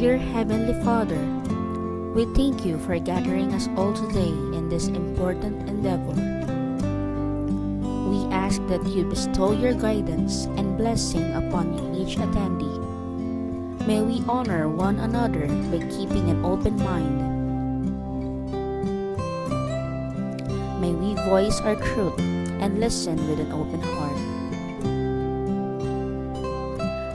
Dear Heavenly Father, we thank you for gathering us all today in this important endeavor. We ask that you bestow your guidance and blessing upon each attendee. May we honor one another by keeping an open mind. May we voice our truth and listen with an open heart.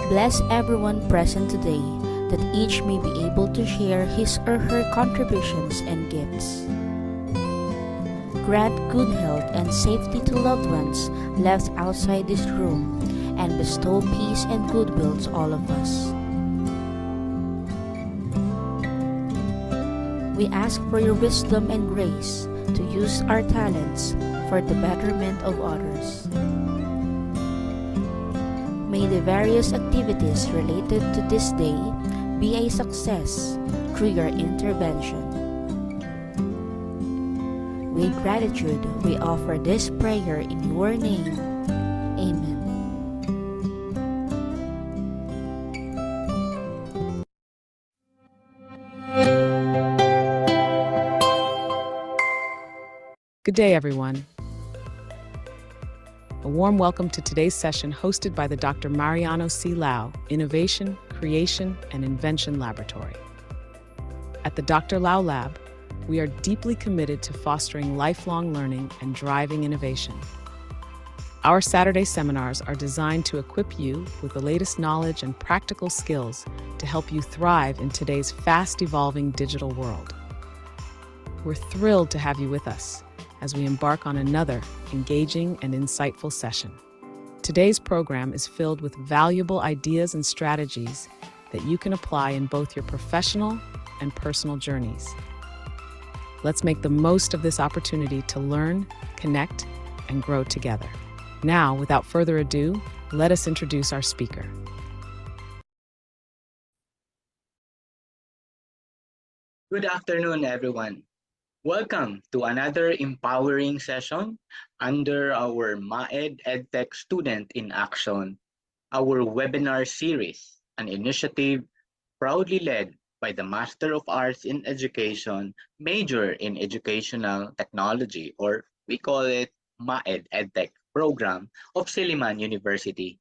Bless everyone present today, that each may be able to share his or her contributions and gifts. Grant good health and safety to loved ones left outside this room, and bestow peace and goodwill to all of us. We ask for your wisdom and grace to use our talents for the betterment of others. May the various activities related to this day be a success through your intervention. With gratitude, we offer this prayer in your name. Amen. Good day, everyone. A warm welcome to today's session hosted by the Dr. Mariano C. Lau, Innovation, Creation, and Invention Laboratory. At the Dr. Lau Lab, we are deeply committed to fostering lifelong learning and driving innovation. Our Saturday seminars are designed to equip you with the latest knowledge and practical skills to help you thrive in today's fast-evolving digital world. We're thrilled to have you with us as we embark on another engaging and insightful session. Today's program is filled with valuable ideas and strategies that you can apply in both your professional and personal journeys. Let's make the most of this opportunity to learn, connect, and grow together. Now, without further ado, let us introduce our speaker. Good afternoon, everyone. Welcome to another empowering session under our 𝐌𝐢𝐜 EdTech Student in Action, our webinar series, an initiative proudly led by the Master of Arts in Education, major in Educational Technology, or we call it 𝐌𝐢𝐜 EdTech program of Silliman University.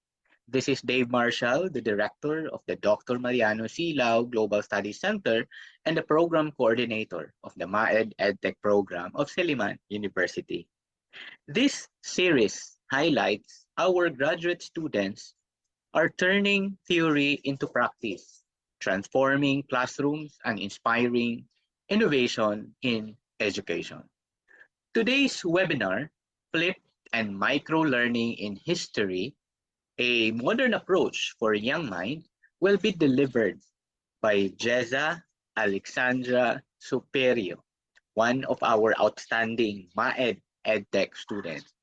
This is Dave Marshall, the director of the Dr. Mariano C. Lau Global Studies Center and the program coordinator of the 𝐌𝐢𝐜 EdTech program of Silliman University. This series highlights our graduate students are turning theory into practice, transforming classrooms and inspiring innovation in education. Today's webinar, Flipped and Micro-Learning in History, a modern approach for young mind, will be delivered by 𝐥𝐢𝐜 Alexandra Superio, one of our outstanding 𝐌𝐢𝐜 EdTech students.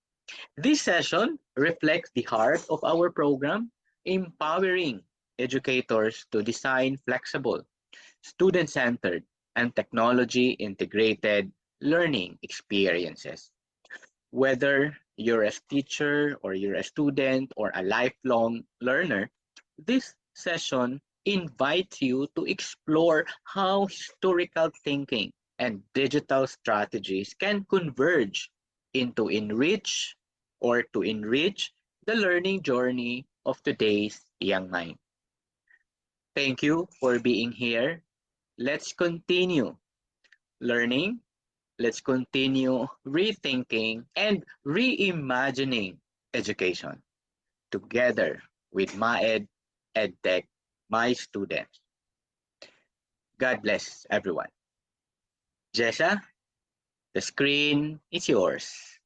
This session reflects the heart of our program, empowering educators to design flexible, student-centered, and technology-integrated learning experiences. Whether you're a teacher or you're a student or a lifelong learner, this session invites you to explore how historical thinking and digital strategies can converge to enrich the learning journey of today's young mind. Thank you for being here. Let's continue learning. Let's continue rethinking and reimagining education together with 𝐌𝐢𝐜 EdTech, my students. God bless everyone. 𝐥𝐢𝐜, the screen is yours.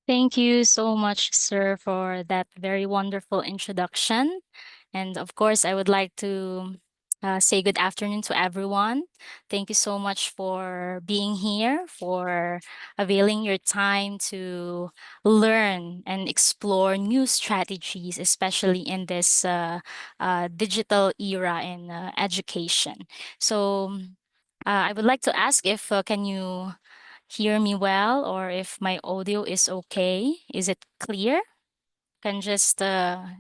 Thank you so much, sir, for that very wonderful introduction. And of course, I would like to say good afternoon to everyone. Thank you so much for being here, for availing your time to learn and explore new strategies, especially in this digital era in education. So I would like to ask if can you hear me well, or if my audio is okay? Is it clear? can just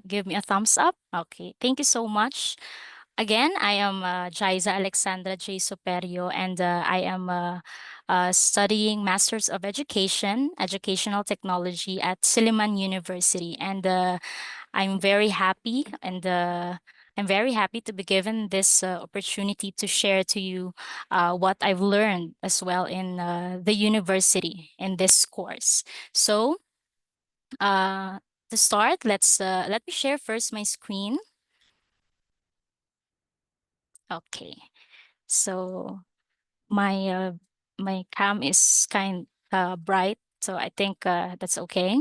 give me a thumbs up. Okay, thank you so much. Again, I am Jaisa Alexandra J. Superio, and I am studying Masters of Education, Educational Technology at Silliman University. And I'm very happy, and I'm very happy to be given this opportunity to share to you what I've learned as well in the university in this course. So, uh, to start, let me share first my screen. Okay, so my my cam is kind bright, so I think that's okay.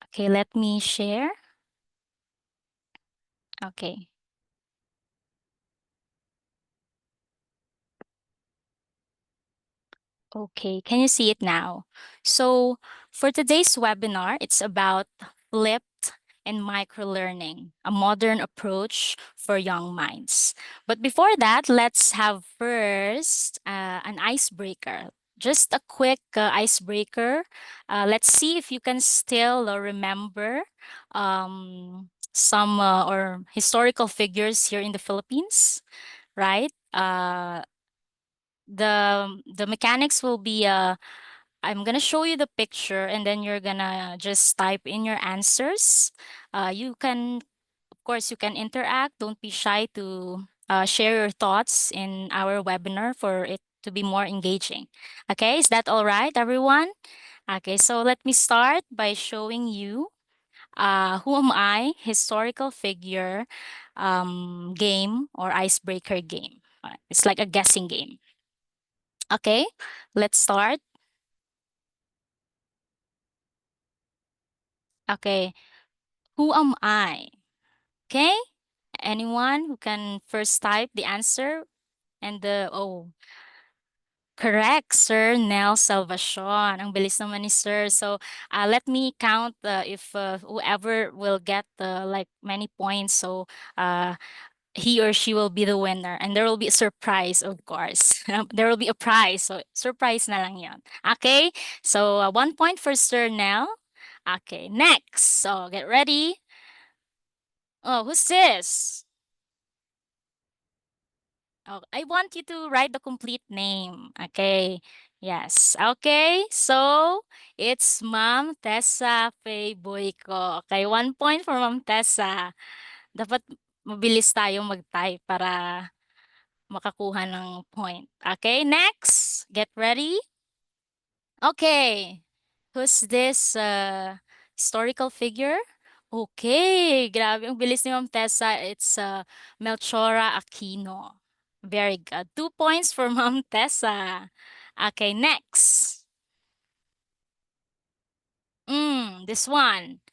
Okay, let me share. Okay. Okay, can you see it now? So for today's webinar, it's about flipped and microlearning, a modern approach for young minds. But before that, let's have first an icebreaker. Just a quick icebreaker. Let's see if you can still remember some or historical figures here in the Philippines, right? The mechanics will be I'm gonna show you the picture and then you're gonna just type in your answers. You can, of course, you can interact. Don't be shy to share your thoughts in our webinar for it to be more engaging. Okay, is that all right, everyone? Okay, so let me start by showing you who am I, historical figure game or icebreaker game. It's like a guessing game. Okay, let's start. Okay, who am I? Okay, anyone who can first type the answer and the, oh, correct, Sir Nel Salvacion. Ang bilis naman ni Sir. So, let me count if whoever will get like many points. So, he or she will be the winner, and there will be a surprise, of course. There will be a prize, so surprise na lang yon. Okay, so 1 point for Sir Nel. Okay, next. So get ready. Oh, who's this? Oh, I want you to write the complete name. Okay. Yes. Okay. So it's Ma'am Tessa Faye Boyko. Okay, 1 point for Ma'am Tessa. Dapat mabilis tayong mag-type para makakuha ng point. Okay, next. Get ready. Okay. Who's this historical figure? Okay, grabe ang bilis ni Ma'am Tessa. It's Melchora Aquino. Very good. 2 points for Ma'am Tessa. Okay, next. This one.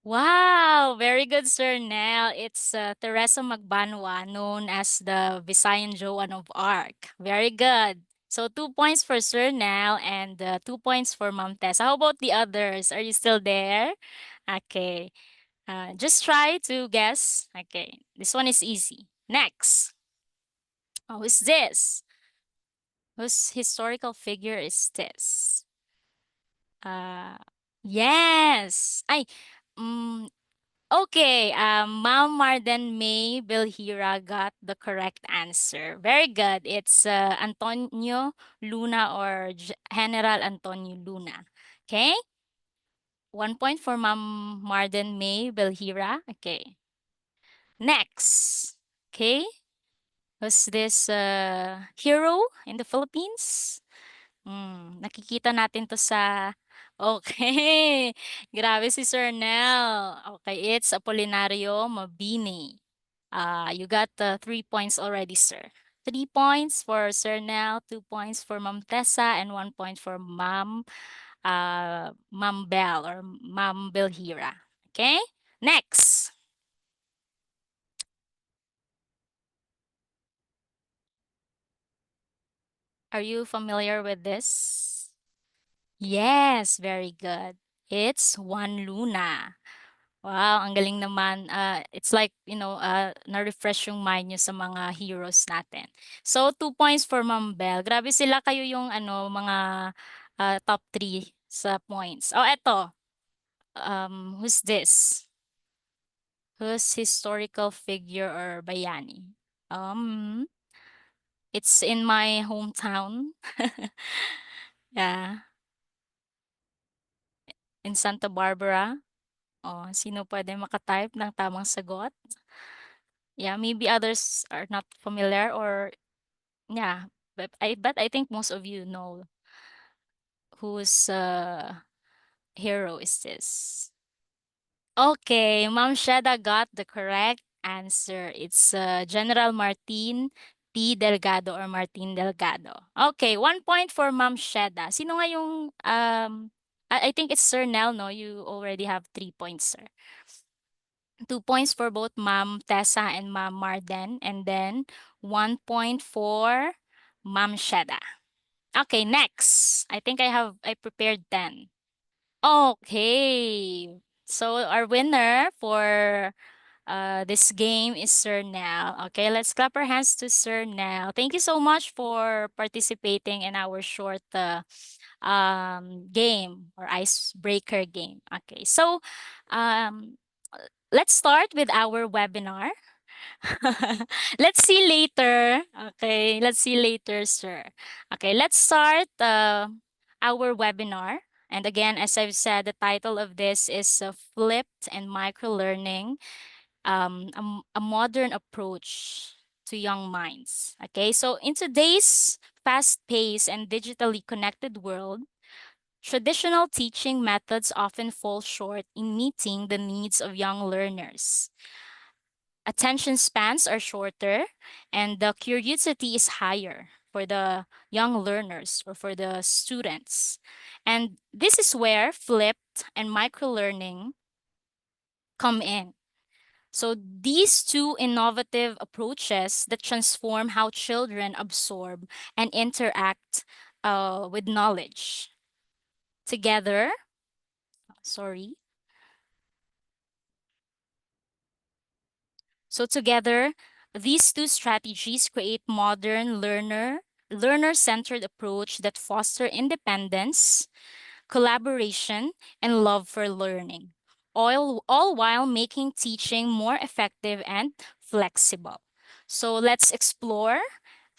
Wow, very good, Sir Nell. It's Teresa Magbanwa, known as the Visayan Joan of Arc. Very good. So 2 points for Sir Nell and 2 points for Ma'am Tess. How about the others? Are you still there? Okay. Just try to guess. Okay. This one is easy. Next. Oh, who's this? Whose historical figure is this? Uh, yes. Ay, mm, okay, Ma'am Marden May Bilhira got the correct answer. Very good. It's Antonio Luna or General Antonio Luna. Okay? 1 point for Ma'am Marden May Bilhira. Okay. Next. Okay. Was this hero in the Philippines? Nakikita natin to sa okay. Grabe si Sir Nel. Okay, it's Apolinario Mabini. You got 3 points already, sir. 3 points for Sir Nel, 2 points for Ma'am Tessa, and 1 point for Ma'am Bell or Ma'am Belhira. Okay, next. Are you familiar with this? Yes, very good. It's Juan Luna. Wow, ang galing naman. It's like, na-refresh yung mind niyo sa mga heroes natin. So, 2 points for Ma'am Belle. Grabe sila kayo yung mga top 3 sa points. Oh, eto. Who's this? Who's historical figure or bayani? Um, it's in my hometown. Yeah, in Santa Barbara. Oh, sino pwede makatype ng tamang sagot? Yeah, maybe others are not familiar or yeah, but I think most of you know whose hero is this. Okay, Ma'am Sheda got the correct answer. It's General Martin T. Delgado or Martin Delgado. Okay, 1 point for Ma'am Sheda. Sino nga yung I think it's Sir Nel, no? You already have 3 points, sir. 2 points for both Ma'am Tessa and Ma'am Marden, and then 1 point for Ma'am Sheda. Okay, next. I think I prepared 10. Okay. So our winner for this game is Sir Nell. Okay, let's clap our hands to Sir Nell. Thank you so much for participating in our short game or icebreaker game. Okay, so um, let's start with our webinar. Let's see later. Okay, let's see later, sir. Okay, let's start our webinar. And again, as I've said, the title of this is Flipped and Microlearning, a modern approach to young minds. Okay, so in today's fast-paced and digitally connected world, traditional teaching methods often fall short in meeting the needs of young learners. Attention spans are shorter and the curiosity is higher for the young learners or for the students. And this is where flipped and microlearning come in. So these two innovative approaches that transform how children absorb and interact with knowledge together, sorry. So together, these two strategies create modern learner-centered approach that foster independence, collaboration, and love for learning, all while making teaching more effective and flexible. So let's explore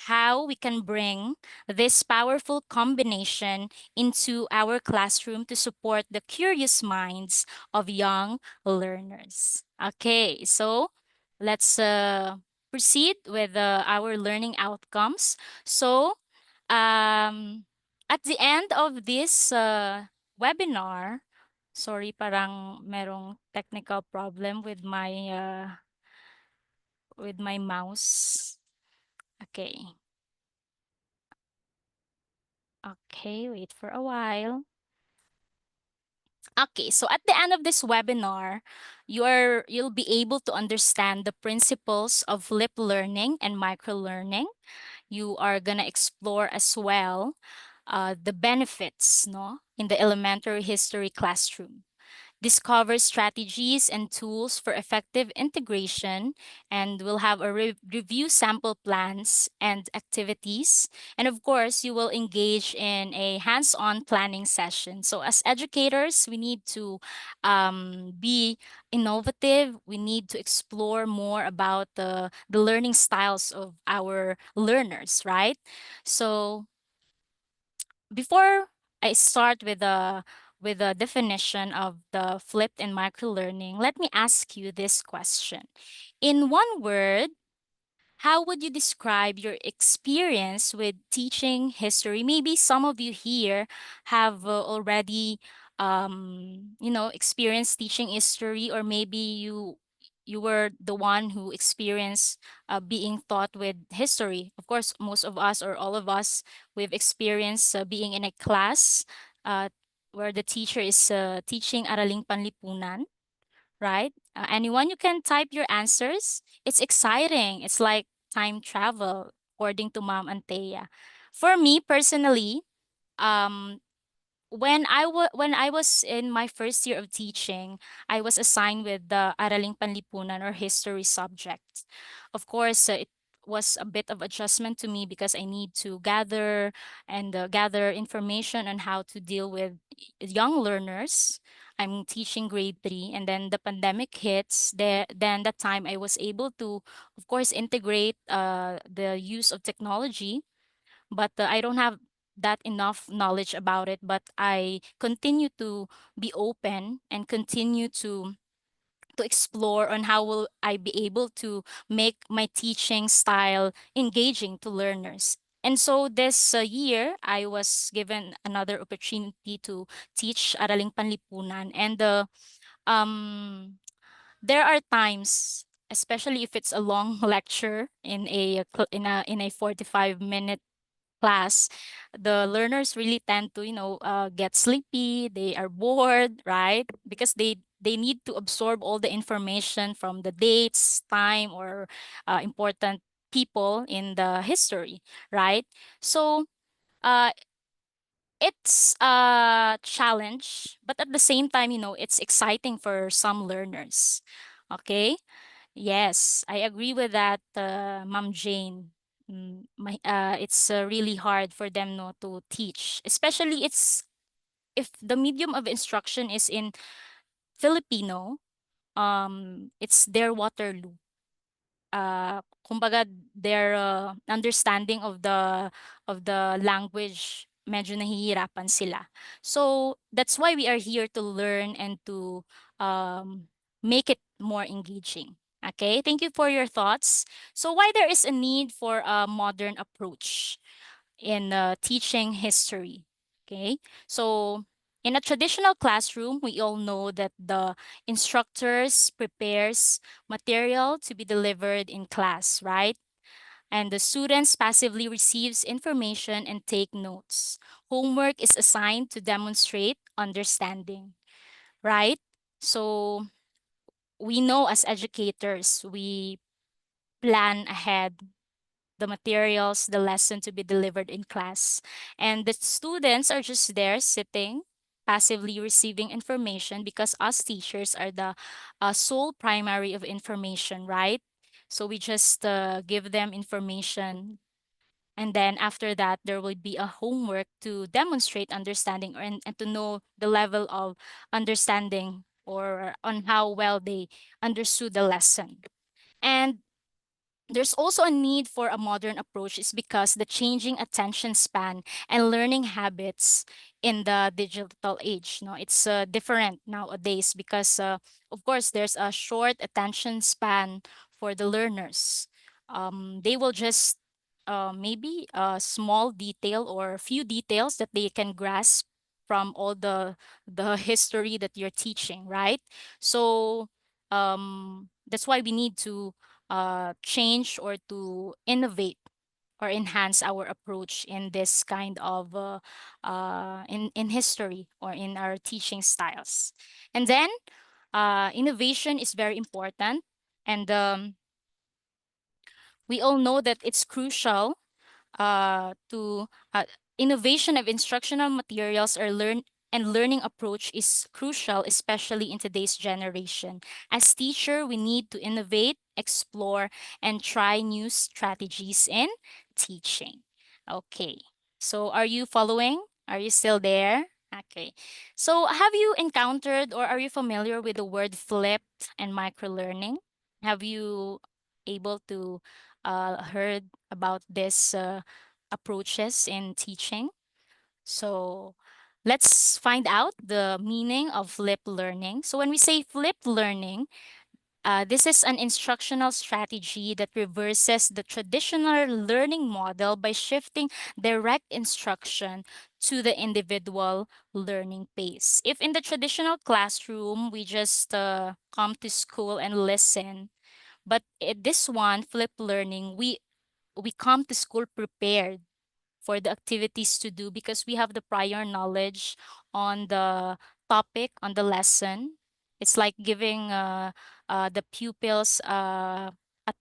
how we can bring this powerful combination into our classroom to support the curious minds of young learners. Okay, so let's proceed with our learning outcomes. So, at the end of this webinar, sorry, parang merong technical problem with my mouse. Okay. Okay, wait for a while. Okay, so at the end of this webinar, you'll be able to understand the principles of flip learning and micro learning. You are gonna explore as well the benefits, no, in the elementary history classroom. Discover strategies and tools for effective integration, and we'll have a review sample plans and activities. And of course, you will engage in a hands-on planning session. So as educators, we need to be innovative. We need to explore more about the learning styles of our learners, right? So before I start with the definition of the flipped and microlearning, let me ask you this question. In one word, how would you describe your experience with teaching history? Maybe some of you here have already experienced teaching history, or maybe you were the one who experienced being taught with history. Of course, most of us or all of us, we've experienced being in a class uh, where the teacher is teaching Araling Panlipunan, right? Anyone, you can type your answers. It's exciting. It's like time travel, according to Mom Antea. For me personally, um, when I was in my first year of teaching, I was assigned with the Araling Panlipunan or history subject. Of course, it was a bit of adjustment to me because I need to gather information on how to deal with young learners. I'm teaching grade 3, and then the pandemic hits. Then that time I was able to, of course, integrate the use of technology, but I don't have that enough knowledge about it. But I continue to be open and continue to explore on how will I be able to make my teaching style engaging to learners. And so this year, I was given another opportunity to teach Araling Panlipunan. And um, there are times, especially if it's a long lecture in a 45-minute class, the learners really tend to, get sleepy. They are bored, right? Because they need to absorb all the information from the dates, time, or important people in the history, right? So uh, it's a challenge, but at the same time, it's exciting for some learners. Okay. Yes, I agree with that, Ma'am Jane. It's really hard for them, no, to teach, especially it's if the medium of instruction is in Filipino. It's their Waterloo. Kumbaga, their understanding of the language, medyo nahihirapan sila. So that's why we are here to learn and to um, make it more engaging. Okay, thank you for your thoughts. So why there is a need for a modern approach in teaching history? Okay, so in a traditional classroom, we all know that the instructors prepares material to be delivered in class, right? And the students passively receives information and take notes. Homework is assigned to demonstrate understanding, right? So we know as educators, we plan ahead the materials, the lesson to be delivered in class. And the students are just there sitting, passively receiving information because us teachers are the sole primary of information, right? So we just give them information. And then after that, there will be a homework to demonstrate understanding and to know the level of understanding or on how well they understood the lesson. And there's also a need for a modern approach is because the changing attention span and learning habits in the digital age. No, it's different nowadays because, of course, there's a short attention span for the learners. They will just maybe a small detail or a few details that they can grasp from all the history that you're teaching, right? So that's why we need to change or to innovate or enhance our approach in this kind of in history or in our teaching styles. And then innovation is very important, and we all know that it's crucial to innovation of instructional materials or learning approach is crucial, especially in today's generation. As teacher, we need to innovate, explore, and try new strategies in teaching. Okay, so are you following? Are you still there? Okay. So have you encountered or are you familiar with the word flipped and microlearning? Have you able to heard about this approaches in teaching? So let's find out the meaning of flipped learning. So when we say flipped learning, this is an instructional strategy that reverses the traditional learning model by shifting direct instruction to the individual learning pace. If in the traditional classroom, we just come to school and listen, but this one, flipped learning, we come to school prepared for the activities to do because we have the prior knowledge on the topic, on the lesson. It's like giving the pupils a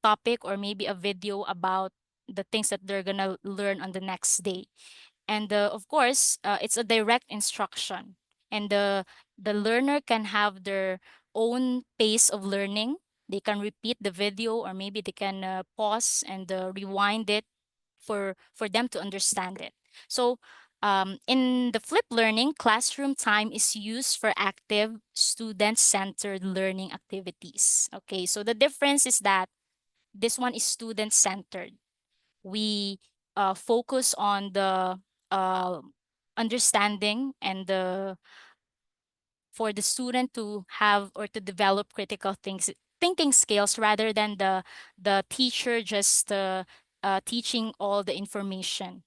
topic or maybe a video about the things that they're gonna learn on the next day. And of course, it's a direct instruction, and the learner can have their own pace of learning. They can repeat the video, or maybe they can pause and rewind it for them to understand it. So in the flip learning, classroom time is used for active student-centered learning activities. Okay, so the difference is that this one is student-centered. We focus on the uh, understanding and the for the student to have or to develop critical thinking skills, rather than the teacher just teaching all the information.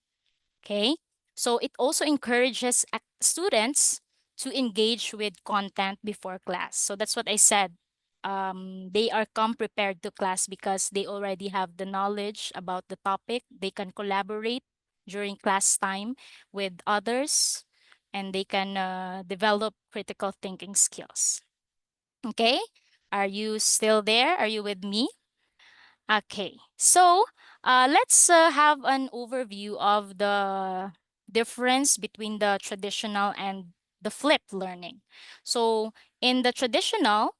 Okay, so it also encourages students to engage with content before class. So that's what I said. They are come prepared to class because they already have the knowledge about the topic. They can collaborate during class time with others, and they can develop critical thinking skills. Okay, are you still there? Are you with me? Okay, so let's have an overview of the difference between the traditional and the flipped learning. So in the traditional,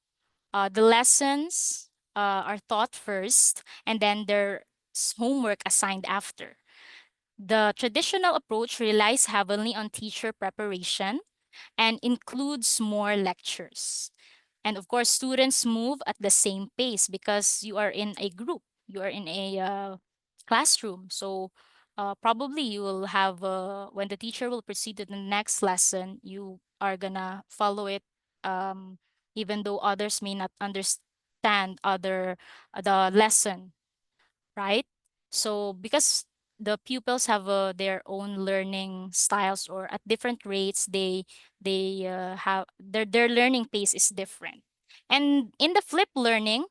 the lessons are taught first, and then there's homework assigned after. The traditional approach relies heavily on teacher preparation and includes more lectures. And of course, students move at the same pace because you are in a group, you are in a classroom. So probably you will have, when the teacher will proceed to the next lesson, you are gonna follow it, even though others may not understand the lesson, right? So because the pupils have their own learning styles, or at different rates, they have their learning pace is different. And in the flip learning,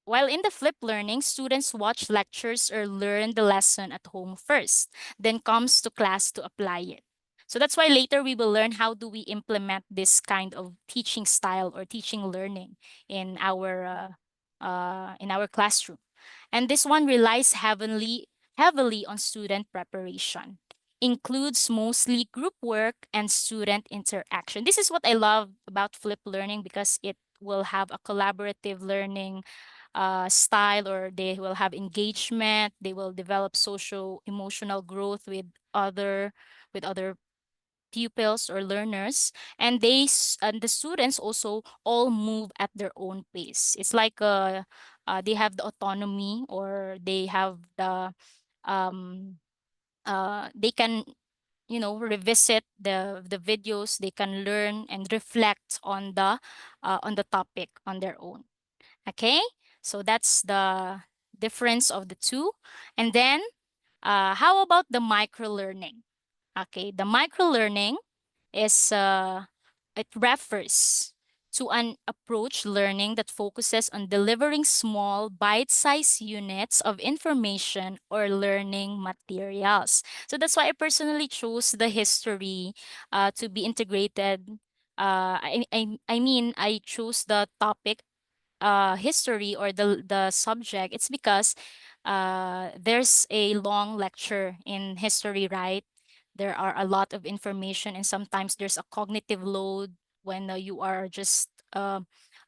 while in the flip learning, students watch lectures or learn the lesson at home first, then comes to class to apply it. So that's why later we will learn how do we implement this kind of teaching style or teaching learning in our classroom. And this one relies heavily on student preparation, includes mostly group work and student interaction. This is what I love about flip learning, because it will have a collaborative learning style, or they will have engagement. They will develop social emotional growth with other pupils or learners, and and the students also all move at their own pace. It's like they have the autonomy, or they have um they can, revisit the videos. They can learn and reflect on the topic on their own. Okay, so that's the difference of the two. And then how about the micro learning? Okay, the micro learning is it refers to an approach learning that focuses on delivering small bite-sized units of information or learning materials. So that's why I personally chose the history to be integrated. I mean, I chose the topic history, or the subject. It's because there's a long lecture in history, right? There are a lot of information, and sometimes there's a cognitive load when you are just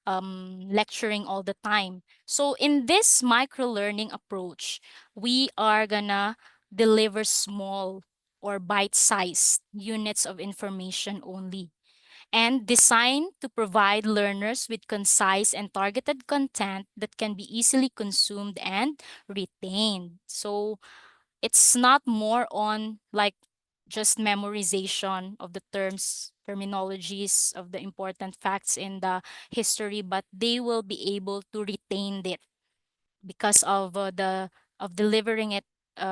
lecturing all the time. So in this micro learning approach, we are gonna deliver small or bite-sized units of information only, and designed to provide learners with concise and targeted content that can be easily consumed and retained. So it's not more on like just memorization of the terminologies of the important facts in the history, but they will be able to retain it because of delivering it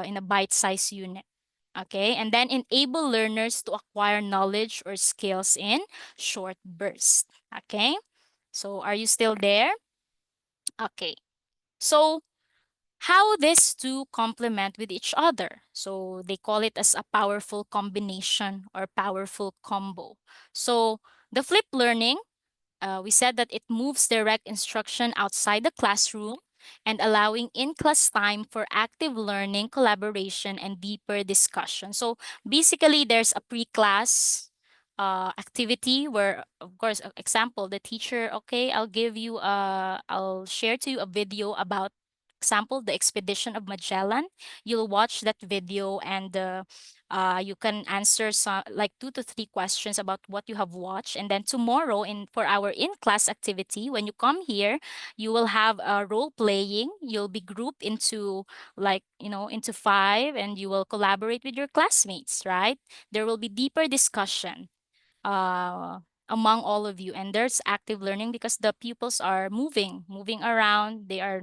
in a bite-sized unit. Okay, and then enable learners to acquire knowledge or skills in short bursts. Okay, so are you still there? Okay, so how these two complement with each other. So they call it as a powerful combination or powerful combo. So the flip learning, we said that it moves direct instruction outside the classroom and allowing in-class time for active learning, collaboration, and deeper discussion. So basically, there's a pre-class activity where, of course, example, the teacher, okay, I'll share to you a video about, example, the expedition of Magellan. You'll watch that video, and you can answer some like 2 to 3 questions about what you have watched. And then tomorrow, in for our in-class activity, when you come here, you will have a role playing. You'll be grouped into, like, into five, and you will collaborate with your classmates, right? There will be deeper discussion uh, among all of you, and there's active learning because the pupils are moving around. They are,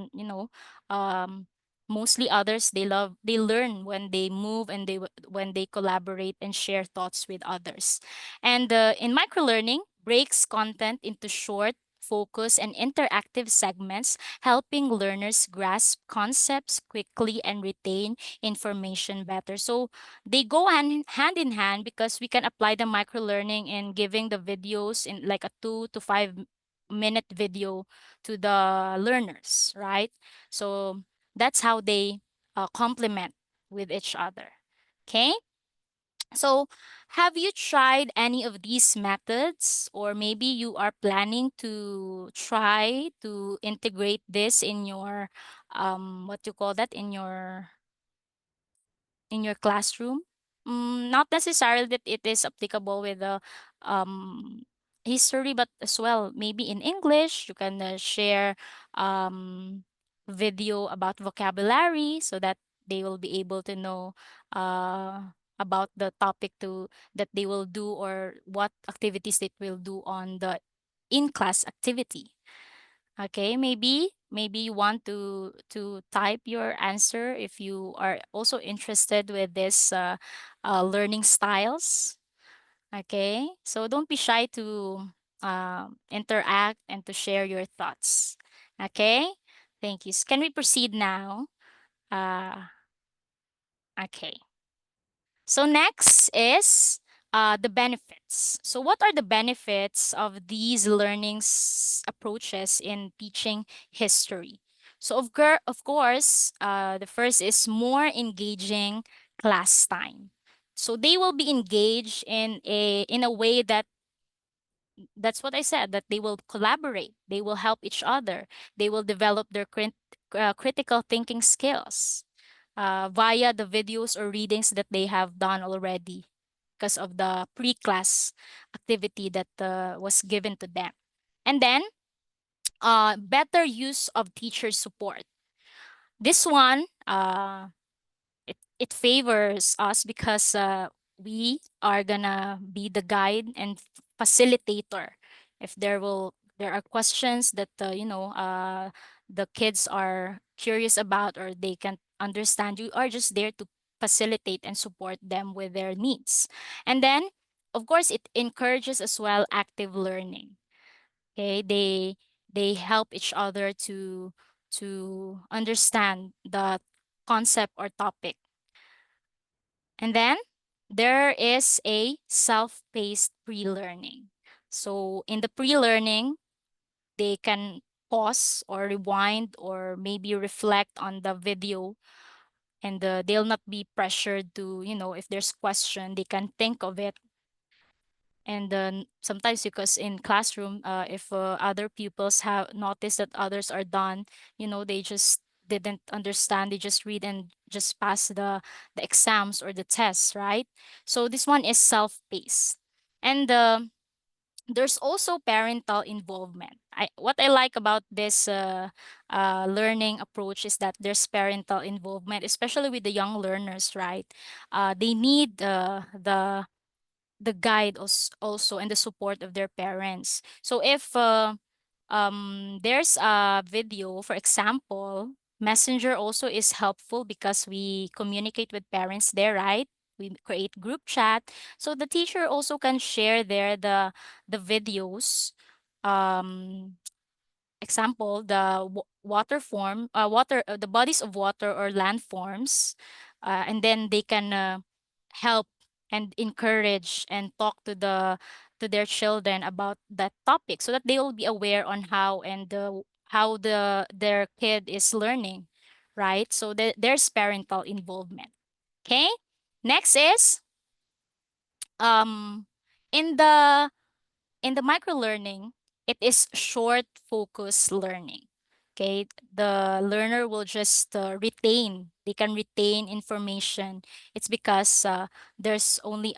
um, mostly others, they learn when they move, and when they collaborate and share thoughts with others. And in micro learning, breaks content into short, focus, and interactive segments, helping learners grasp concepts quickly and retain information better. So they go hand in hand, because we can apply the micro learning in giving the videos in like a 2 to 5 minute video to the learners, right? So that's how they complement with each other. Okay. So have you tried any of these methods, or maybe you are planning to try to integrate this in your what you call that, in your classroom? Not necessarily that it is applicable with the um, history, but as well, maybe in English, you can share um, video about vocabulary, so that they will be able to know about the topic that they will do, or what activities they will do on the in-class activity. Okay, maybe you want to type your answer if you are also interested with this learning styles. Okay, so don't be shy to interact and to share your thoughts. Okay, thank you. Can we proceed now? Uh, okay. So next is the benefits. So what are the benefits of these learnings approaches in teaching history? So of course, the first is more engaging class time. So they will be engaged in a way that's what I said, that they will collaborate, they will help each other, they will develop their critical thinking skills via the videos or readings that they have done already, because of the pre-class activity that was given to them. And then better use of teacher support. This one, it favors us because we are gonna be the guide and facilitator. If there are questions that the kids are curious about, or they can't understand, you are just there to facilitate and support them with their needs. And then, of course, it encourages as well active learning. Okay, they help each other to understand the concept or topic. And then there is a self-paced pre-learning. So in the pre-learning, they can pause or rewind or maybe reflect on the video, and they'll not be pressured to, if there's question, they can think of it. And then sometimes, because in classroom, if other pupils have noticed that others are done, they just didn't understand, they just read and just pass the exams or the tests, right? So this one is self-paced. And there's also parental involvement. What I like about this learning approach is that there's parental involvement, especially with the young learners, right? They need the guide also, and the support of their parents. So if there's a video, for example, Messenger also is helpful because we communicate with parents there, right? We create group chat, so the teacher also can share there the videos. Um, Example, the the bodies of water or landforms, and then they can help and encourage and talk to their children about that topic, so that they will be aware on how, and how their kid is learning, right? So there's parental involvement. Okay. Next is um in the micro learning, it is short focus learning. Okay, the learner will just retain. They can retain information. It's because there's only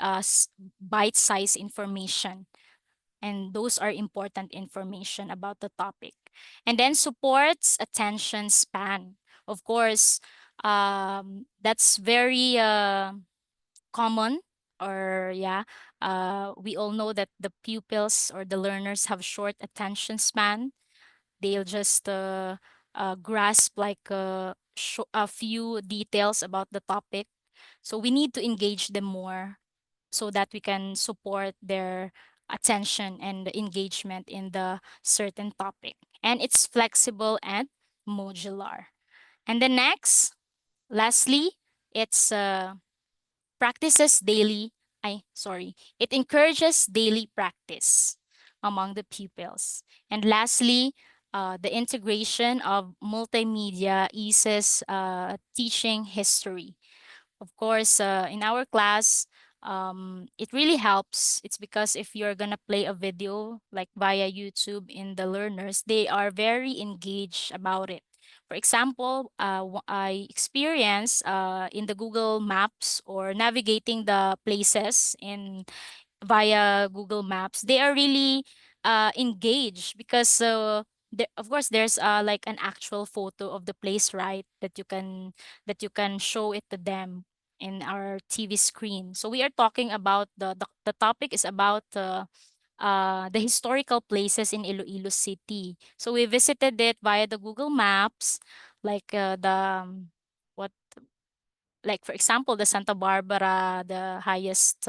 bite-sized information, and those are important information about the topic. And then supports attention span. Of course, that's very common, or yeah, we all know that the pupils or the learners have short attention span. They'll just grasp like a few details about the topic. So we need to engage them more so that we can support their attention and engagement in the certain topic. And it's flexible and modular. And the next, lastly, it's practices daily, it encourages daily practice among the pupils. And lastly, the integration of multimedia eases teaching history. Of course, in our class, it really helps. It's because if you're gonna play a video like via YouTube in the learners, they are very engaged about it. For example, I experience in the Google Maps or navigating the places in via Google Maps, they are really engaged because of course there's like an actual photo of the place, right? That you can show it to them in our TV screen. So we are talking about the topic is about the historical places in Iloilo City. So we visited it via the Google Maps, like what like for example the Santa Barbara, the highest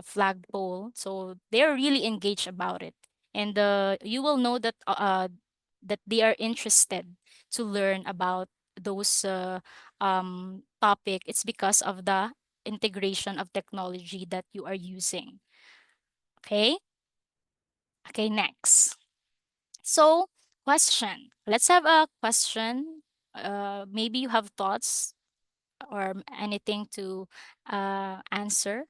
flagpole. So they're really engaged about it, and you will know that they are interested to learn about those topic. It's because of the integration of technology that you are using. Okay. Okay. Next. So question. Let's have a question. Maybe you have thoughts or anything to answer.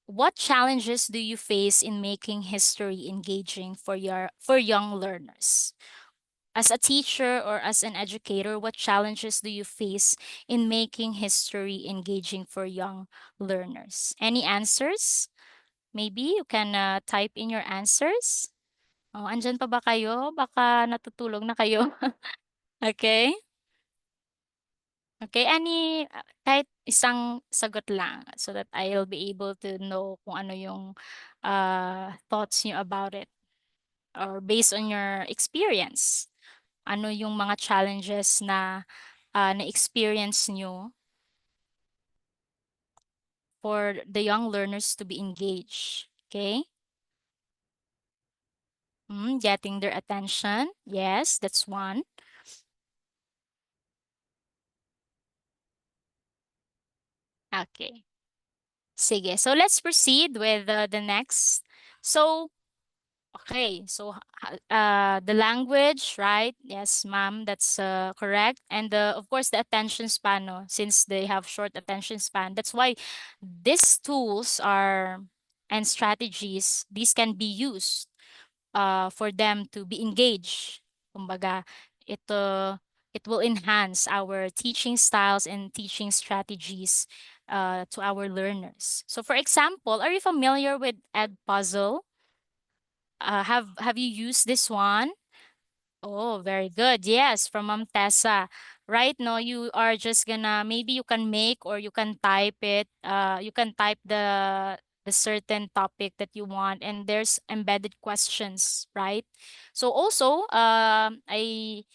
What challenges do you face in making history engaging for young learners? As a teacher or as an educator, what challenges do you face in making history engaging for young learners? Any answers? Maybe you can type in your answers. Oh, andyan pa ba kayo? Baka natutulog na kayo. Okay? Okay, kahit isang sagot lang so that I'll be able to know kung ano yung thoughts niyo about it or based on your experience. Ano yung mga challenges na na-experience niyo for the young learners to be engaged. Okay? Getting their attention. Yes, that's one. Okay. Sige. So let's proceed with the next. So, okay. So, the language, right? Yes, ma'am, that's correct. And of course, the attention span, no? Since they have short attention span. That's why these tools are and strategies, these can be used for them to be engaged. Kumbaga, it, uh, it will enhance our teaching styles and teaching strategies to our learners. So for example, are you familiar with Edpuzzle? Have you used this one? Oh, very good. Yes, from Ma'am Tessa. Right now, you are just gonna maybe you can make or you can type it. You can type the certain topic that you want, and there's embedded questions, right? So also, I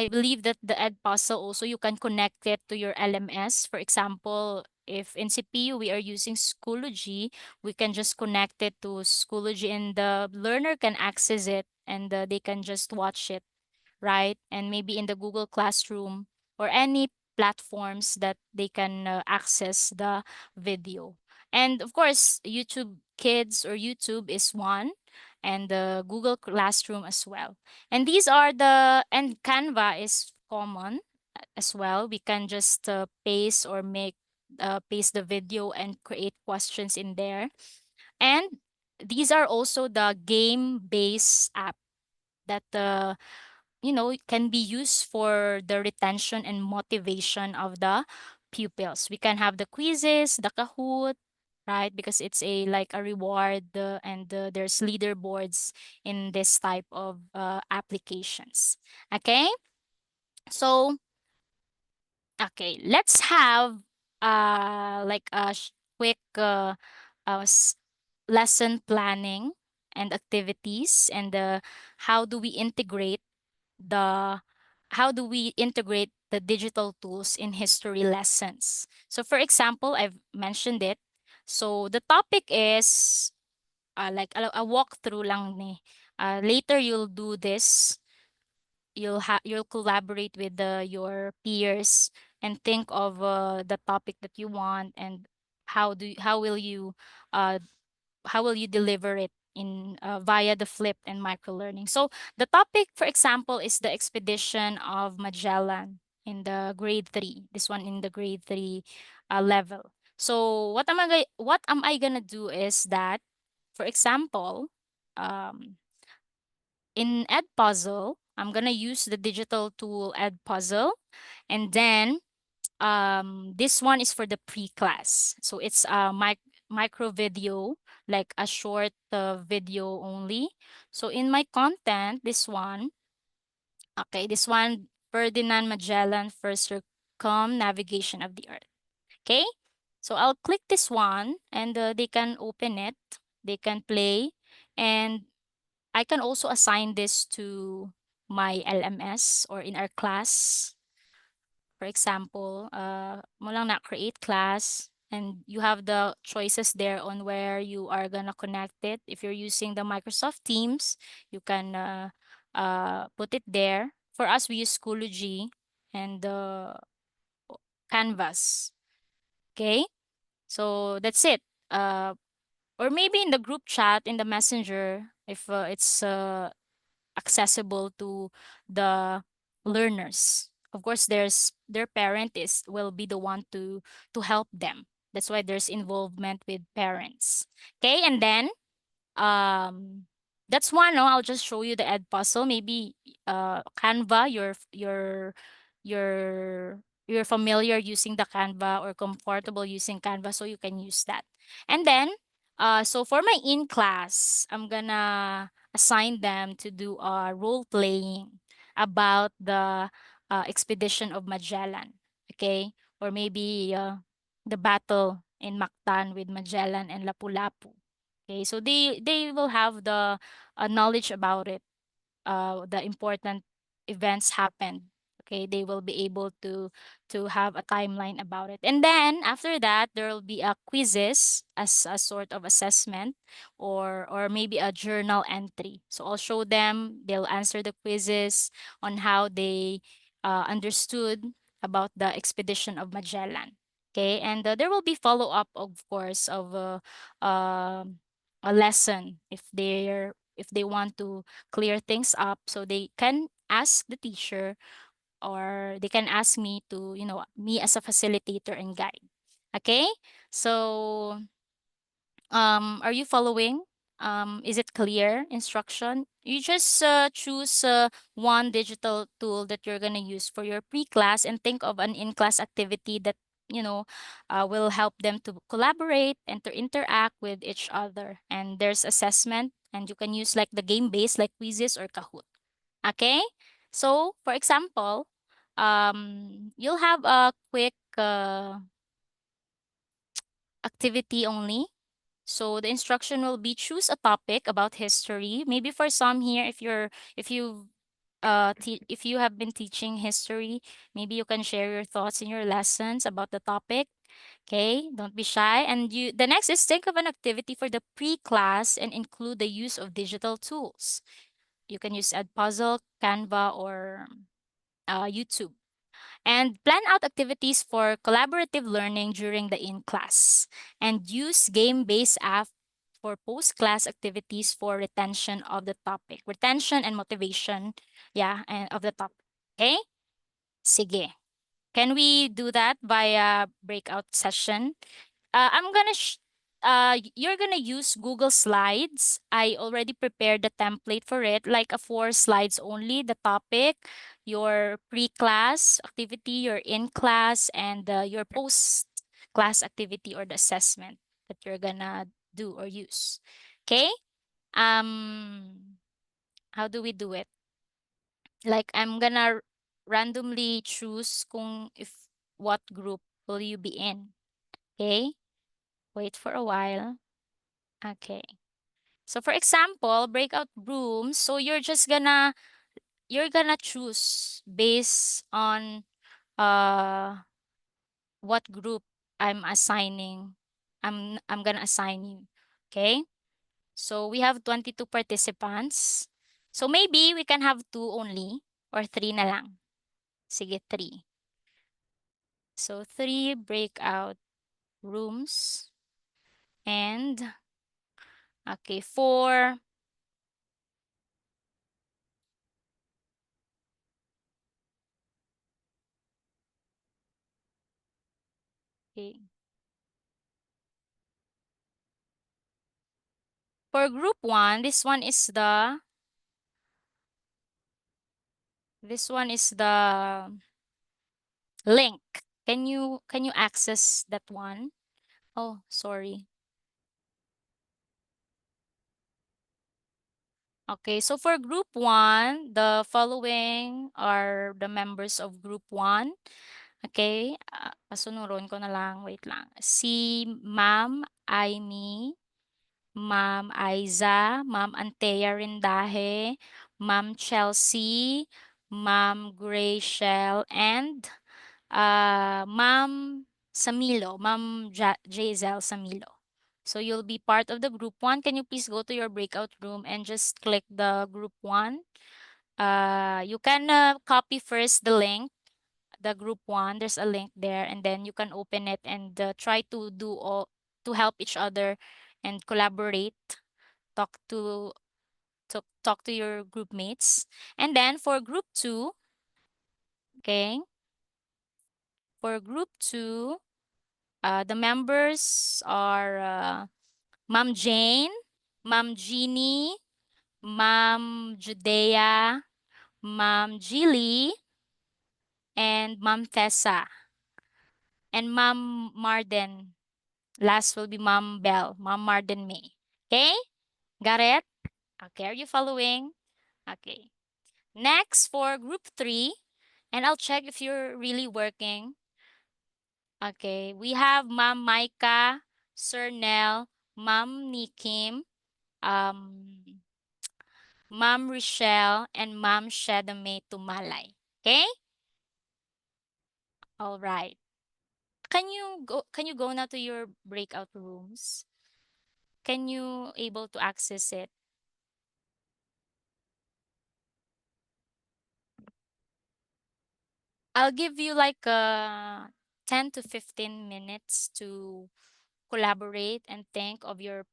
believe that the Ed Puzzle also you can connect it to your LMS. For example, if in CPU we are using Schoology, we can just connect it to Schoology and the learner can access it and they can just watch it, right? And maybe in the Google Classroom or any platforms that they can access the video. And of course, YouTube Kids or YouTube is one. and the Google Classroom as well. And Canva is common as well. We can just paste the video and create questions in there. And these are also the game-based app that can be used for the retention and motivation of the pupils. We can have the quizzes, the Kahoot, right? Because it's a like a reward, and there's leaderboards in this type of applications. Okay, so let's have like a quick uh, s- lesson planning and activities, and how do we integrate the the digital tools in history lessons. So for example, I've mentioned it. So the topic is like a walkthrough lang ni. Later you'll do this. You'll collaborate with your peers and think of the topic that you want, and how do how uh will you deliver it in via the flipped and micro learning. So the topic, for example, is the expedition of Magellan in the grade 3. This one in the grade 3 level. So what am I gonna do is that, for example, um, in Edpuzzle, I'm gonna use the digital tool Edpuzzle, and then this one is for the pre-class. So it's a micro video, like a short video only. So in my content, this one, Ferdinand Magellan first circumnavigation of the earth. Okay, so I'll click this one, and they can open it, they can play, and I can also assign this to my LMS or in our class. For example, mo lang na create class, and you have the choices there on where you are gonna connect it. If you're using the Microsoft Teams, you can put it there. For us, we use Schoology and Canvas. Okay, so that's it. Or maybe in the group chat in the messenger, if it's accessible to the learners. Of course, their parent is will be the one to help them. That's why there's involvement with parents. Okay, and then um that's one. No, I'll just show you the ed puzzle. Maybe Canva, you're you're familiar using the Canva or comfortable using Canva, so you can use that. And then so for my in class, I'm gonna assign them to do a role playing about the expedition of Magellan. Okay, or maybe the battle in Mactan with Magellan and Lapu-Lapu. Okay, so they will have the knowledge about it, the important events happened. Okay, they will be able to have a timeline about it. And then after that, there will be a quizzes as a sort of assessment, or maybe a journal entry. So I'll show them, they'll answer the quizzes on how they understood about the expedition of Magellan. Okay, and there will be follow up, of course, of a lesson if they want to clear things up, so they can ask the teacher, or they can ask me to, me as a facilitator and guide. Okay, so are you following? Is it clear instruction? You just choose one digital tool that you're gonna use for your pre-class, and think of an in-class activity that will help them to collaborate and to interact with each other. And there's assessment, and you can use like the game-based, like quizzes or Kahoot. Okay, so for example, you'll have a quick activity only. So the instruction will be choose a topic about history. Maybe for some here, if you have been teaching history, maybe you can share your thoughts in your lessons about the topic. Okay, don't be shy. And the next is think of an activity for the pre-class and include the use of digital tools. You can use Edpuzzle, Canva, or YouTube. And plan out activities for collaborative learning during the in class. And use game-based app for post-class activities for retention of the topic. Retention and motivation, yeah, and of the topic. Okay? Sige. Can we do that via breakout session? You're gonna use Google Slides. I already prepared the template for it, like a 4 slides only, the topic, your pre-class activity, your in-class, and your post-class activity or the assessment that you're gonna do or use. Okay? How do we do it? Like I'm gonna randomly choose kung if what group will you be in. Okay? Wait for a while. Okay. So for example, breakout rooms, so you're gonna choose based on what group I'm assigning. I'm gonna assign you. Okay? So we have 22 participants. So maybe we can have 2 only or 3 na lang. Sige, 3. So 3 breakout rooms and okay, 4 okay. For group 1, this one is the link. Can you access that one? Oh, sorry. Okay, so for group 1, the following are the members of group 1. Okay, pasunuron ko na lang, wait lang. Si Ma'am Aimee, Ma'am Aiza, Ma'am Antea Rindahe, Ma'am Chelsea, Ma'am Graciel, and Ma'am Samilo, Ma'am Jazel Samilo. So you'll be part of the group 1. Can you please go to your breakout room and just click the group 1? You can copy first the link, the group 1. There's a link there, and then you can open it and try to do all to help each other and collaborate. Talk to your group mates. And then for group 2, okay, for group 2, the members are Ma'am Jane, Ma'am Jeannie, Ma'am Judea, Ma'am Jilly, and Ma'am Tessa, and Ma'am Marden. Last will be Ma'am Bell, Ma'am Marden May. Okay? Got it? Okay, are you following? Okay. Next for group 3, and I'll check if you're really working. Okay, we have Ma'am Micah, Sir Nell, Ma'am Nikim, um, Ma'am Rochelle, and Ma'am Shedame Tumalay. Okay? All right. Can you go now to your breakout rooms? Can you able to access it? I'll give you like 10 to 15 minutes to collaborate and think of your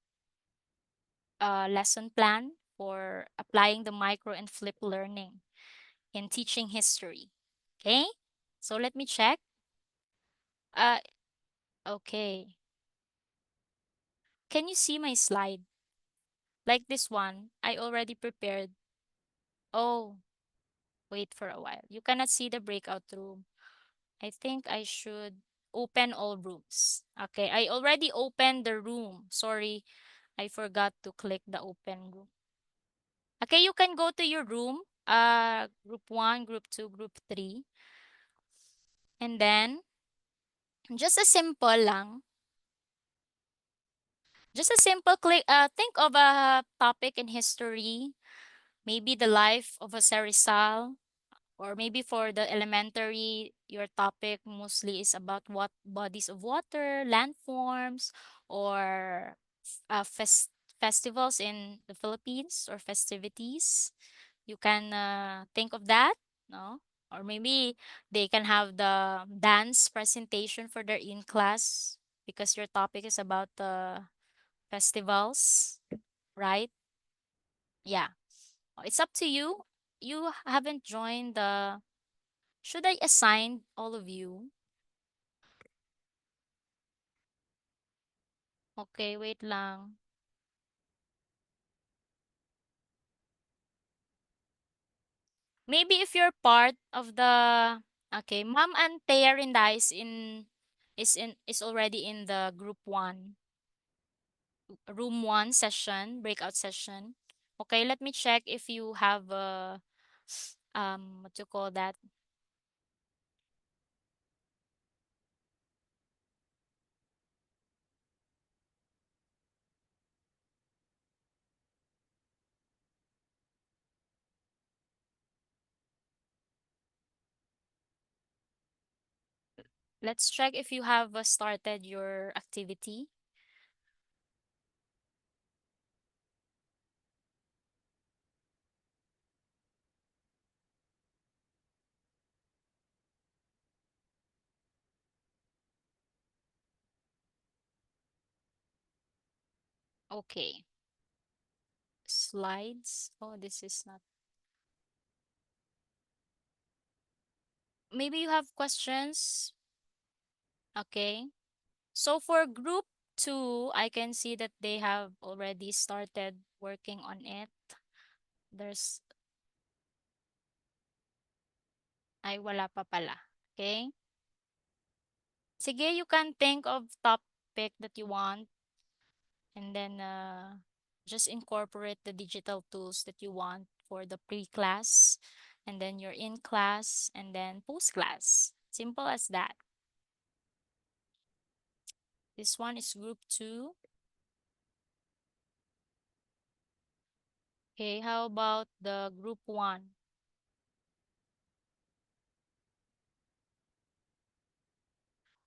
lesson plan for applying the micro and flip learning in teaching history. Okay? So let me check. Uh, okay. Can you see my slide? Like this one, I already prepared. Oh, wait for a while. You cannot see the breakout room. I think I should open all rooms. Okay, I already opened the room. Sorry, I forgot to click the open room. Okay, you can go to your room, group 1, group 2, group 3. And then, just a simple lang. Just a simple click, think of a topic in history, maybe the life of a Rizal, or maybe for the elementary, your topic mostly is about what bodies of water, landforms, or festivals in the Philippines or festivities. You can think of that, no? Or maybe they can have the dance presentation for their in class because your topic is about the festivals, right? Yeah. It's up to you. You haven't joined the. Should I assign all of you? Okay, wait lang. Maybe if you're part of the. Okay, Ma'am Antea Rinda is already in the group 1, room 1 session, breakout session. Okay, let me check if you have what to call that. Let's check if you have started your activity. Okay. Slides. Oh, this is not. Maybe you have questions. Okay. So for group 2, I can see that they have already started working on it. There's, ay wala pa pala. Okay. Sige, you can think of topic that you want and then just incorporate the digital tools that you want for the pre-class and then you're in class and then post-class. Simple as that. This one is group 2. Okay, how about the group 1?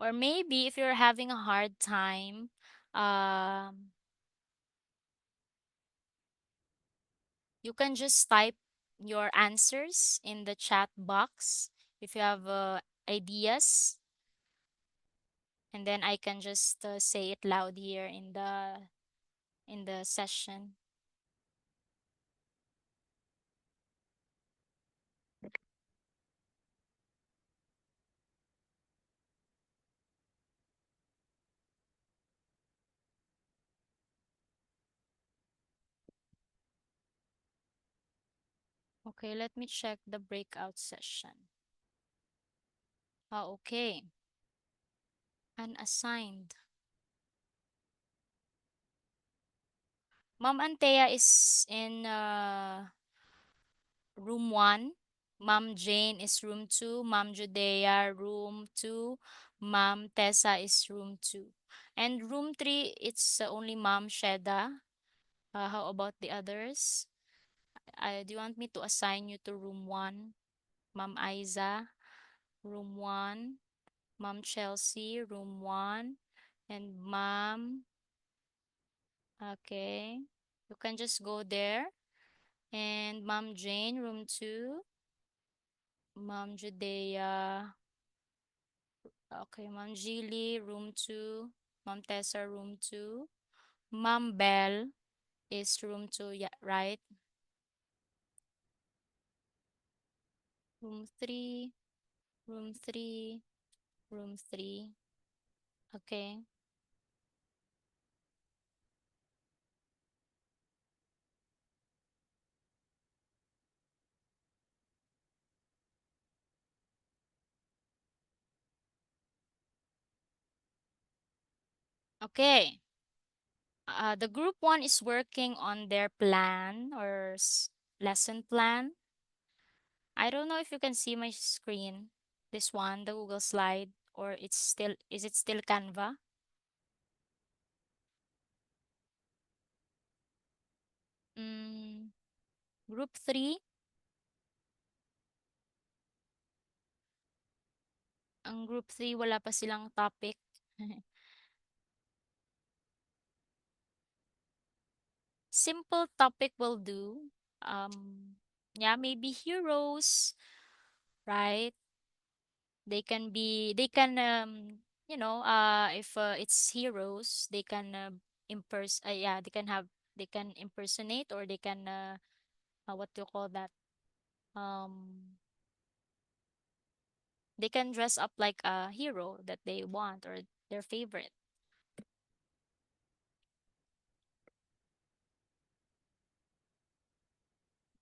Or maybe if you're having a hard time, um, you can just type your answers in the chat box if you have ideas, and then I can just say it loud here in the session. Okay, let me check the breakout session. Oh, okay. Unassigned. Ma'am Antea is in room 1. Ma'am Jane is room 2. Ma'am Judea, room 2. Ma'am Tessa is room 2. And room 3, it's only Ma'am Sheda. How about the others? Do you want me to assign you to room 1? Ma'am Aiza, room 1. Ma'am Chelsea, room 1. And Ma'am, okay. You can just go there. And Ma'am Jane, room 2. Ma'am Judea, okay. Ma'am Jilly, room 2. Ma'am Tessa, room 2. Ma'am Bell is room 2, yeah, right? Room 3, room 3, room 3. Okay. Okay. The group 1 is working on their plan or lesson plan. I don't know if you can see my screen. This one, the Google slide, or is it still Canva? Mm, group 3, ang group 3 wala pa silang topic. Simple topic will do. Yeah, maybe heroes, right? They can if it's heroes, they can they can impersonate, or they can what do you call that, um they can dress up like a hero that they want, or their favorite.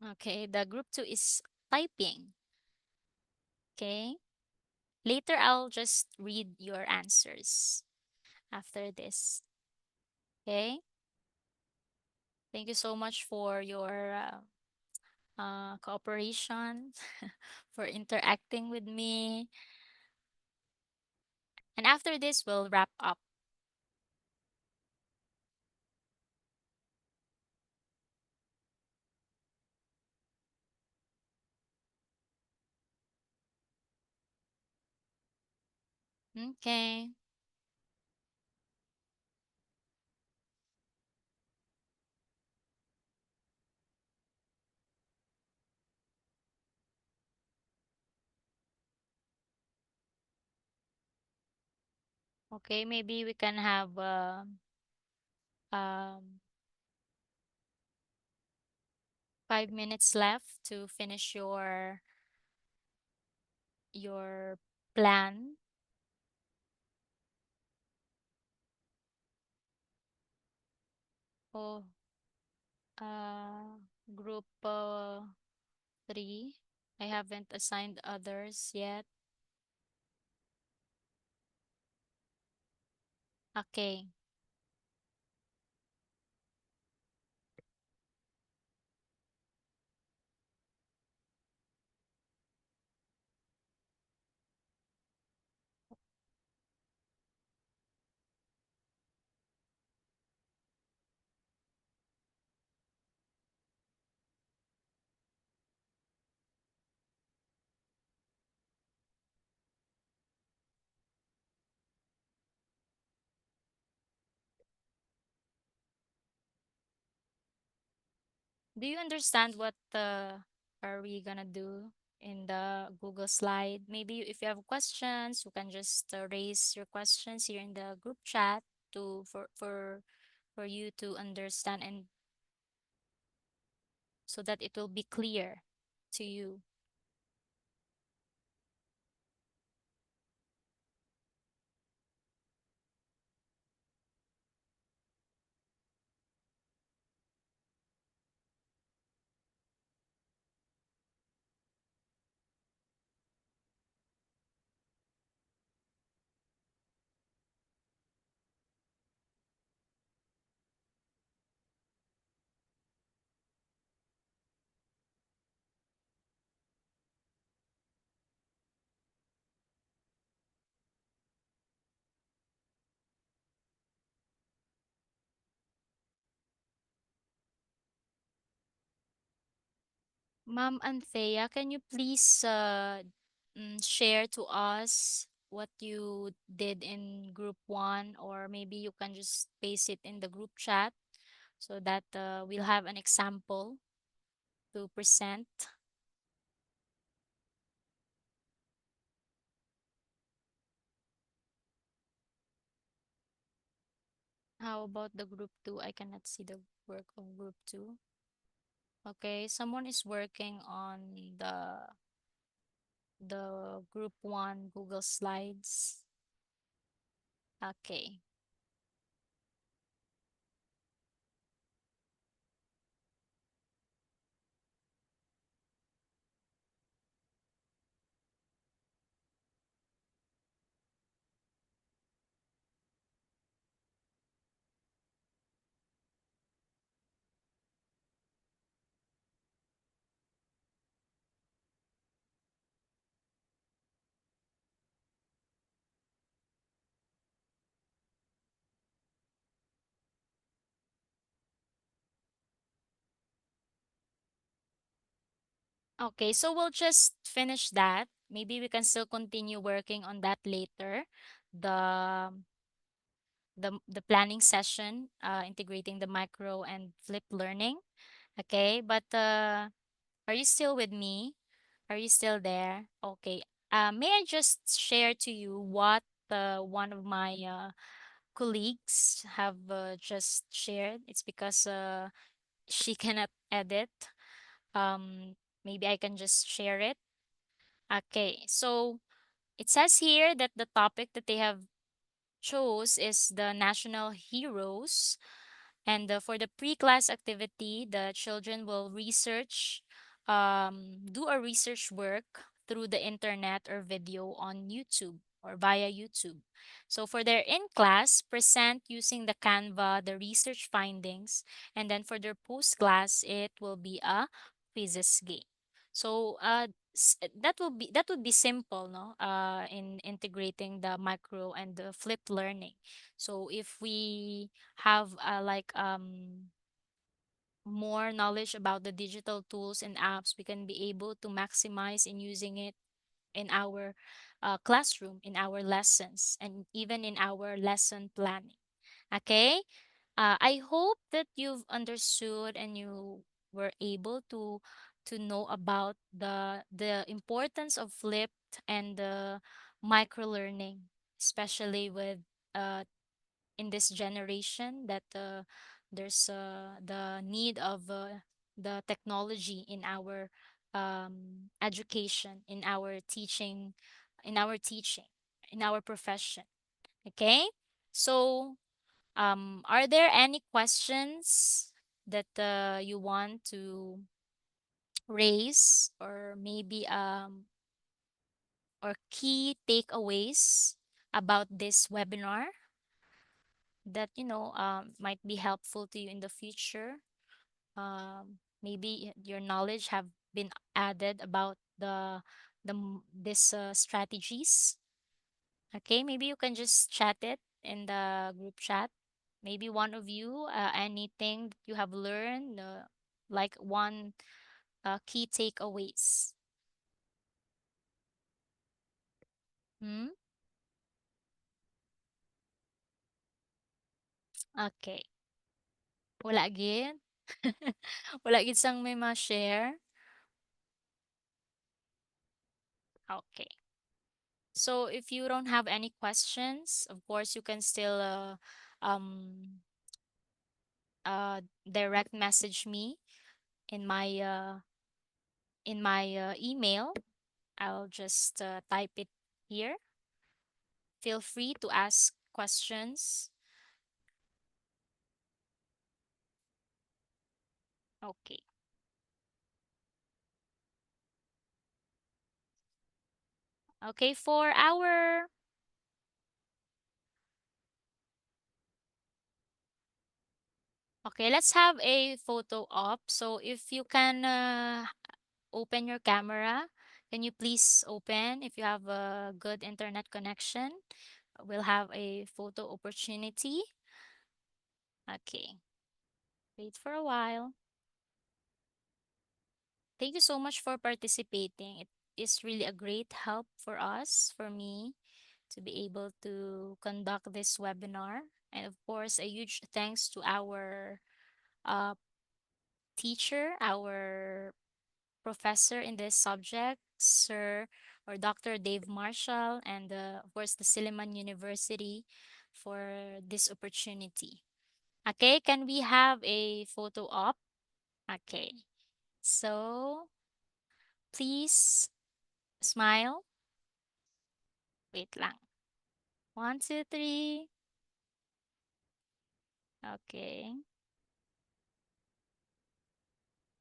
Okay, the group 2 is typing. Okay, later I'll just read your answers after this. Okay, thank you so much for your cooperation, for interacting with me. And after this, we'll wrap up. Okay. Okay, maybe we can have um 5 minutes left to finish your plan. Oh, uh, group 3. I haven't assigned others yet. Okay. Do you understand what are we gonna do in the Google slide? Maybe if you have questions, you can just raise your questions here in the group chat to for you to understand, and so that it will be clear to you. Ma'am Anthea, can you please share to us what you did in group 1, or maybe you can just paste it in the group chat so that we'll have an example to present. How about the group 2? I cannot see the work of group 2. Okay, someone is working on the group 1 Google Slides. Okay. Okay, so we'll just finish that. Maybe we can still continue working on that later. The the planning session, integrating the micro and flip learning. Okay, but are you still with me? Are you still there? Okay. May I just share to you what one of my colleagues have just shared. It's because she cannot edit. Um, Maybe I can just share it. Okay, so it says here that the topic that they have chose is the national heroes. And for the pre-class activity, the children will do a research work through the internet or video on YouTube or via YouTube. So for their in-class, present using the Canva, the research findings, and then for their post-class, it will be a quizzes game. So that would be simple, no? In integrating the micro and the flipped learning. So if we have more knowledge about the digital tools and apps, we can be able to maximize in using it in our classroom, in our lessons, and even in our lesson planning. Okay? I hope that you've understood and you were able to know about the importance of flipped and the micro learning, especially with uh, in this generation that there's the need of the technology in our education, in our teaching, in our profession. Okay, so are there any questions that you want to raise, or maybe or key takeaways about this webinar that might be helpful to you in the future? Maybe your knowledge have been added about this strategies. Okay, maybe you can just chat it in the group chat. Maybe one of you, anything that you have learned, like one key takeaways. Hmm? Okay. Wala gid. Wala gid sang may ma-share. Okay. So if you don't have any questions, of course you can still um direct message me in my email. I'll just type it here. Feel free to ask questions. Okay. Okay, for our okay, let's have a photo op. So if you can open your camera, can you please open if you have a good internet connection? We'll have a photo opportunity. Okay. Wait for a while. Thank you so much for participating. It is really a great help for us, for me, to be able to conduct this webinar. And of course, a huge thanks to our uh, teacher, our professor in this subject, Sir or Dr. Dave Marshall, and of course the Silliman University for this opportunity. Okay, can we have a photo op? Okay, so please smile. Wait lang. 1, 2, 3. Okay.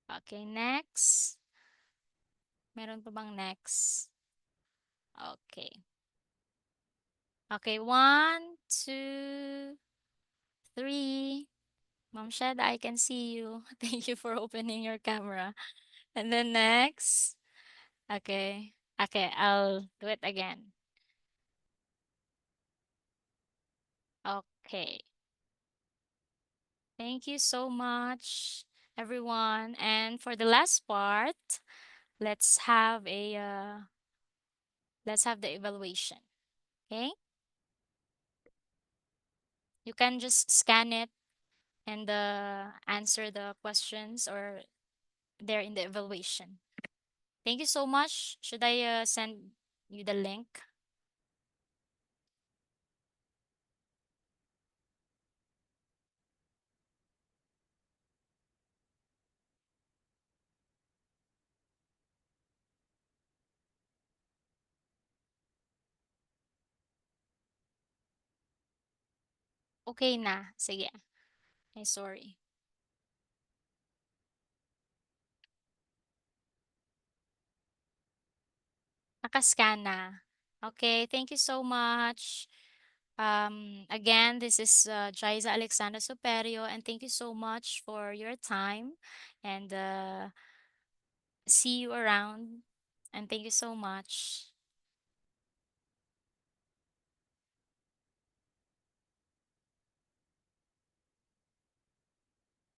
Okay, next. Meron pa bang next? Okay. Okay, 1, 2, 3. Ma'am Shed, I can see you. Thank you for opening your camera. And then next. Okay. Okay, I'll do it again. Okay. Thank you so much, everyone. And for the last part, let's have the evaluation. Okay? You can just scan it and answer the questions or there in the evaluation. Thank you so much. Should I send you the link? Okay na. Sige. Ay, sorry. Nakascan na. Okay, thank you so much. Again, this is Jaisa Alexandra Superio, and thank you so much for your time. And see you around. And thank you so much.